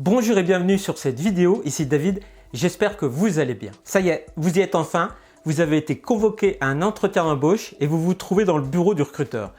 Bonjour et bienvenue sur cette vidéo, ici David, j'espère que vous allez bien. Ça y est, vous y êtes enfin, vous avez été convoqué à un entretien d'embauche et vous vous trouvez dans le bureau du recruteur.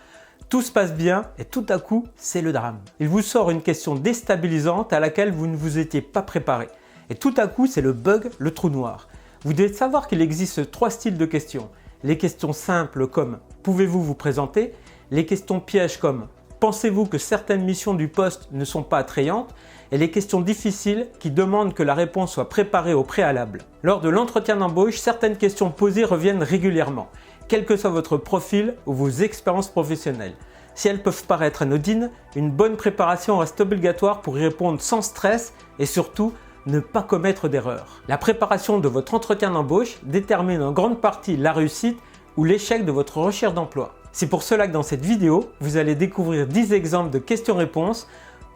Tout se passe bien et tout à coup, c'est le drame. Il vous sort une question déstabilisante à laquelle vous ne vous étiez pas préparé. Et tout à coup, c'est le bug, le trou noir. Vous devez savoir qu'il existe 3 styles de questions. Les questions simples comme « Pouvez-vous vous présenter ?», les questions pièges comme « Pensez-vous que certaines missions du poste ne sont pas attrayantes ?» et les questions difficiles qui demandent que la réponse soit préparée au préalable. Lors de l'entretien d'embauche, certaines questions posées reviennent régulièrement, quel que soit votre profil ou vos expériences professionnelles. Si elles peuvent paraître anodines, une bonne préparation reste obligatoire pour y répondre sans stress et surtout, ne pas commettre d'erreurs. La préparation de votre entretien d'embauche détermine en grande partie la réussite ou l'échec de votre recherche d'emploi. C'est pour cela que dans cette vidéo, vous allez découvrir 10 exemples de questions-réponses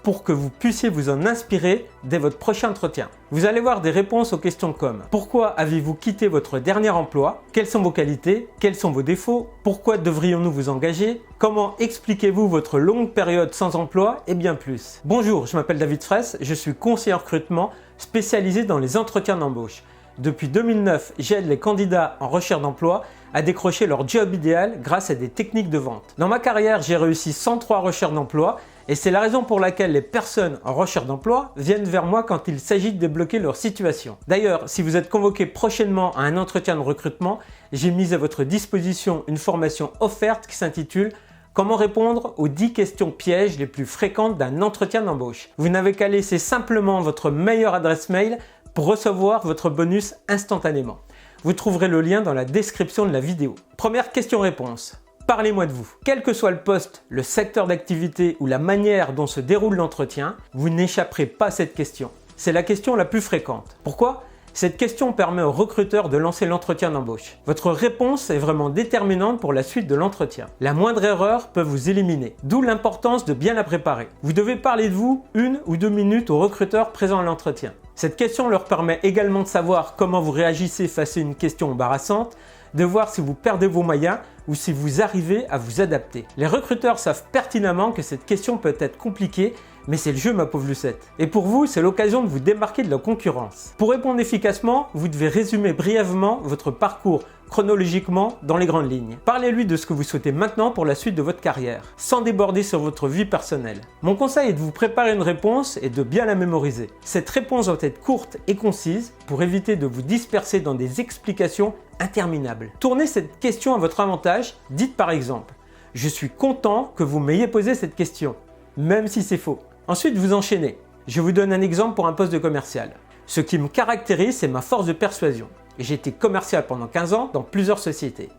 pour que vous puissiez vous en inspirer dès votre prochain entretien. Vous allez voir des réponses aux questions comme « Pourquoi avez-vous quitté votre dernier emploi ? Quelles sont vos qualités ? Quels sont vos défauts ? Pourquoi devrions-nous vous engager ? Comment expliquez-vous votre longue période sans emploi ? Et bien plus. Bonjour, je m'appelle David Fraisse, je suis conseiller en recrutement spécialisé dans les entretiens d'embauche. Depuis 2009, j'aide les candidats en recherche d'emploi à décrocher leur job idéal grâce à des techniques de vente. Dans ma carrière, j'ai réussi 103 recherches d'emploi et c'est la raison pour laquelle les personnes en recherche d'emploi viennent vers moi quand il s'agit de débloquer leur situation. D'ailleurs, si vous êtes convoqué prochainement à un entretien de recrutement, j'ai mis à votre disposition une formation offerte qui s'intitule « Comment répondre aux 10 questions pièges les plus fréquentes d'un entretien d'embauche ». Vous n'avez qu'à laisser simplement votre meilleure adresse mail pour recevoir votre bonus instantanément. Vous trouverez le lien dans la description de la vidéo. Première question-réponse. Parlez-moi de vous. Quel que soit le poste, le secteur d'activité ou la manière dont se déroule l'entretien, vous n'échapperez pas à cette question. C'est la question la plus fréquente. Pourquoi ? Cette question permet au recruteur de lancer l'entretien d'embauche. Votre réponse est vraiment déterminante pour la suite de l'entretien. La moindre erreur peut vous éliminer, d'où l'importance de bien la préparer. Vous devez parler de vous 1 ou 2 minutes au recruteur présent à l'entretien. Cette question leur permet également de savoir comment vous réagissez face à une question embarrassante, de voir si vous perdez vos moyens ou si vous arrivez à vous adapter. Les recruteurs savent pertinemment que cette question peut être compliquée, mais c'est le jeu, ma pauvre Lucette. Et pour vous, c'est l'occasion de vous démarquer de la concurrence. Pour répondre efficacement, vous devez résumer brièvement votre parcours chronologiquement dans les grandes lignes. Parlez-lui de ce que vous souhaitez maintenant pour la suite de votre carrière, sans déborder sur votre vie personnelle. Mon conseil est de vous préparer une réponse et de bien la mémoriser. Cette réponse doit être courte et concise pour éviter de vous disperser dans des explications interminables. Tournez cette question à votre avantage. Dites par exemple « Je suis content que vous m'ayez posé cette question », même si c'est faux. Ensuite, vous enchaînez. Je vous donne un exemple pour un poste de commercial. Ce qui me caractérise, c'est ma force de persuasion. J'ai été commercial pendant 15 ans dans plusieurs sociétés.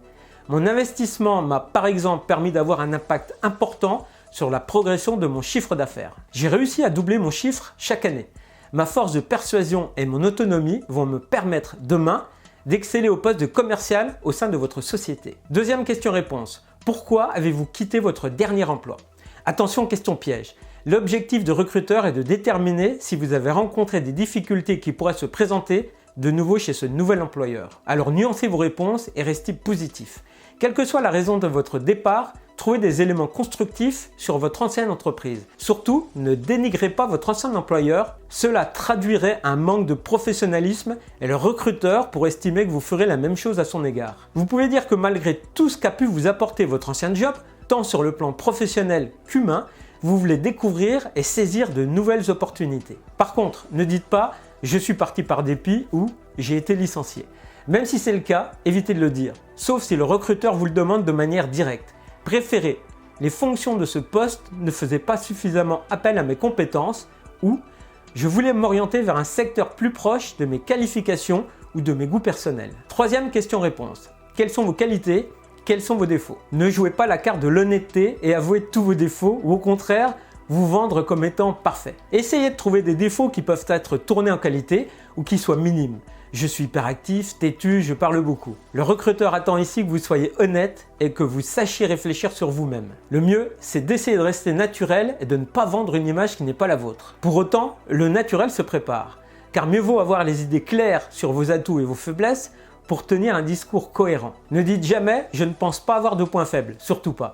Mon investissement m'a par exemple permis d'avoir un impact important sur la progression de mon chiffre d'affaires. J'ai réussi à doubler mon chiffre chaque année. Ma force de persuasion et mon autonomie vont me permettre demain d'exceller au poste de commercial au sein de votre société. Deuxième question-réponse. Pourquoi avez-vous quitté votre dernier emploi ? Attention, question piège. L'objectif de recruteur est de déterminer si vous avez rencontré des difficultés qui pourraient se présenter de nouveau chez ce nouvel employeur. Alors nuancez vos réponses et restez positif. Quelle que soit la raison de votre départ, trouvez des éléments constructifs sur votre ancienne entreprise. Surtout, ne dénigrez pas votre ancien employeur. Cela traduirait un manque de professionnalisme et le recruteur pourrait estimer que vous ferez la même chose à son égard. Vous pouvez dire que malgré tout ce qu'a pu vous apporter votre ancien job, tant sur le plan professionnel qu'humain, vous voulez découvrir et saisir de nouvelles opportunités. Par contre, ne dites pas « je suis parti par dépit » ou « j'ai été licencié ». Même si c'est le cas, évitez de le dire, sauf si le recruteur vous le demande de manière directe. Préférez « les fonctions de ce poste ne faisaient pas suffisamment appel à mes compétences » ou « je voulais m'orienter vers un secteur plus proche de mes qualifications ou de mes goûts personnels ». Troisième question-réponse. Quelles sont vos qualités ? Quels sont vos défauts ? Ne jouez pas la carte de l'honnêteté et avouez tous vos défauts ou au contraire, vous vendre comme étant parfait. Essayez de trouver des défauts qui peuvent être tournés en qualité ou qui soient minimes. Je suis hyperactif, têtu, je parle beaucoup. Le recruteur attend ici que vous soyez honnête et que vous sachiez réfléchir sur vous-même. Le mieux, c'est d'essayer de rester naturel et de ne pas vendre une image qui n'est pas la vôtre. Pour autant, le naturel se prépare, car mieux vaut avoir les idées claires sur vos atouts et vos faiblesses pour tenir un discours cohérent. Ne dites jamais « je ne pense pas avoir de points faibles », surtout pas.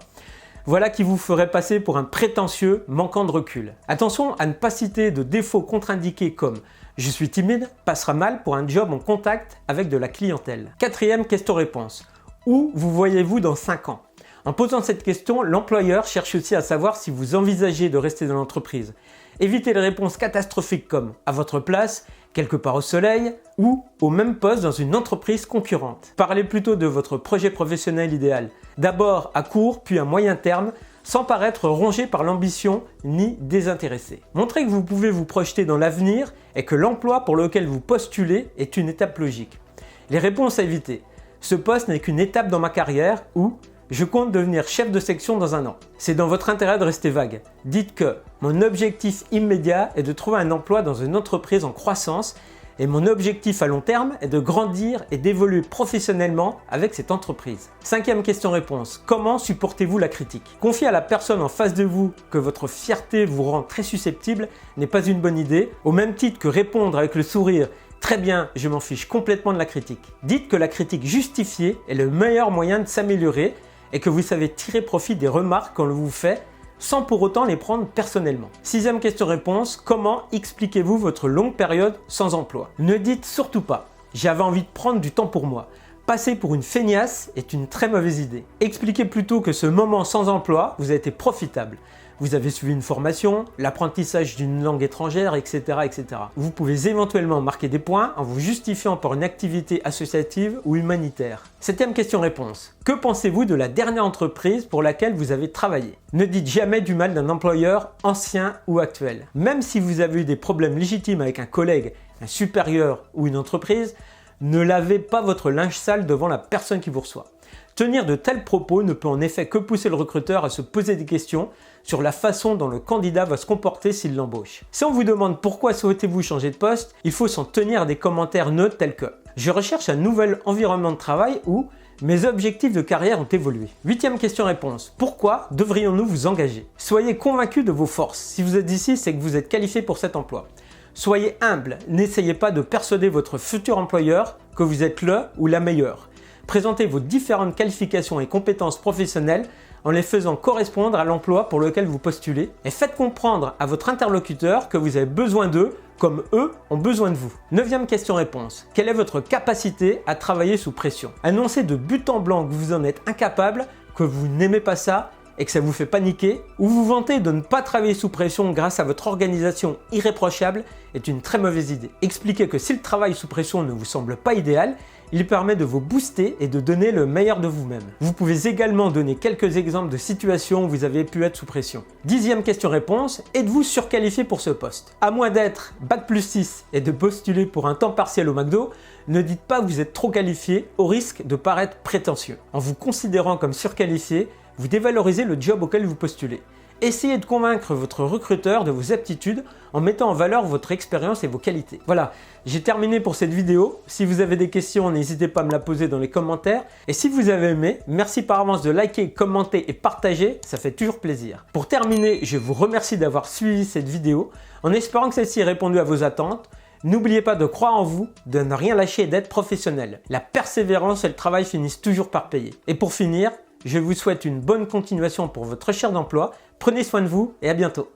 Voilà qui vous ferait passer pour un prétentieux manquant de recul. Attention à ne pas citer de défauts contre-indiqués comme « je suis timide » passera mal pour un job en contact avec de la clientèle. Quatrième question-réponse. Où vous voyez-vous dans 5 ans? En posant cette question, l'employeur cherche aussi à savoir si vous envisagez de rester dans l'entreprise. Évitez les réponses catastrophiques comme « à votre place », quelque part au soleil ou au même poste dans une entreprise concurrente. Parlez plutôt de votre projet professionnel idéal, d'abord à court puis à moyen terme, sans paraître rongé par l'ambition ni désintéressé. Montrez que vous pouvez vous projeter dans l'avenir et que l'emploi pour lequel vous postulez est une étape logique. Les réponses à éviter. Ce poste n'est qu'une étape dans ma carrière ou je compte devenir chef de section dans 1 an. C'est dans votre intérêt de rester vague. Dites que mon objectif immédiat est de trouver un emploi dans une entreprise en croissance et mon objectif à long terme est de grandir et d'évoluer professionnellement avec cette entreprise. 5e question-réponse. Comment supportez-vous la critique? Confier à la personne en face de vous que votre fierté vous rend très susceptible n'est pas une bonne idée, au même titre que répondre avec le sourire « Très bien, je m'en fiche complètement de la critique ». Dites que la critique justifiée est le meilleur moyen de s'améliorer et que vous savez tirer profit des remarques qu'on vous fait sans pour autant les prendre personnellement. 6e question-réponse, comment expliquez-vous votre longue période sans emploi? Ne dites surtout pas « j'avais envie de prendre du temps pour moi ». Passer pour une feignasse est une très mauvaise idée. Expliquez plutôt que ce moment sans emploi vous a été profitable. Vous avez suivi une formation, l'apprentissage d'une langue étrangère, etc., etc. Vous pouvez éventuellement marquer des points en vous justifiant par une activité associative ou humanitaire. 7e question-réponse. Que pensez-vous de la dernière entreprise pour laquelle vous avez travaillé? Ne dites jamais du mal d'un employeur ancien ou actuel. Même si vous avez eu des problèmes légitimes avec un collègue, un supérieur ou une entreprise, ne lavez pas votre linge sale devant la personne qui vous reçoit. Tenir de tels propos ne peut en effet que pousser le recruteur à se poser des questions sur la façon dont le candidat va se comporter s'il l'embauche. Si on vous demande pourquoi souhaitez-vous changer de poste, il faut s'en tenir à des commentaires neutres tels que « Je recherche un nouvel environnement de travail » ou « Mes objectifs de carrière ont évolué ». 8e question-réponse. Pourquoi devrions-nous vous engager? Soyez convaincu de vos forces. Si vous êtes ici, c'est que vous êtes qualifié pour cet emploi. Soyez humble. N'essayez pas de persuader votre futur employeur que vous êtes le ou la meilleure. Présentez vos différentes qualifications et compétences professionnelles en les faisant correspondre à l'emploi pour lequel vous postulez et faites comprendre à votre interlocuteur que vous avez besoin d'eux comme eux ont besoin de vous. 9e question-réponse. Quelle est votre capacité à travailler sous pression? Annoncez de but en blanc que vous en êtes incapable, que vous n'aimez pas ça et que ça vous fait paniquer, ou vous vantez de ne pas travailler sous pression grâce à votre organisation irréprochable est une très mauvaise idée. Expliquez que si le travail sous pression ne vous semble pas idéal, il permet de vous booster et de donner le meilleur de vous-même. Vous pouvez également donner quelques exemples de situations où vous avez pu être sous pression. 10e question-réponse, êtes-vous surqualifié pour ce poste? À moins d'être Bac+6 et de postuler pour un temps partiel au McDo, ne dites pas que vous êtes trop qualifié au risque de paraître prétentieux. En vous considérant comme surqualifié, vous dévalorisez le job auquel vous postulez. Essayez de convaincre votre recruteur de vos aptitudes en mettant en valeur votre expérience et vos qualités. Voilà, j'ai terminé pour cette vidéo. Si vous avez des questions, n'hésitez pas à me la poser dans les commentaires. Et si vous avez aimé, merci par avance de liker, commenter et partager, ça fait toujours plaisir. Pour terminer, je vous remercie d'avoir suivi cette vidéo en espérant que celle-ci ait répondu à vos attentes. N'oubliez pas de croire en vous, de ne rien lâcher et d'être professionnel. La persévérance et le travail finissent toujours par payer. Et pour finir, je vous souhaite une bonne continuation pour votre recherche d'emploi. Prenez soin de vous et à bientôt.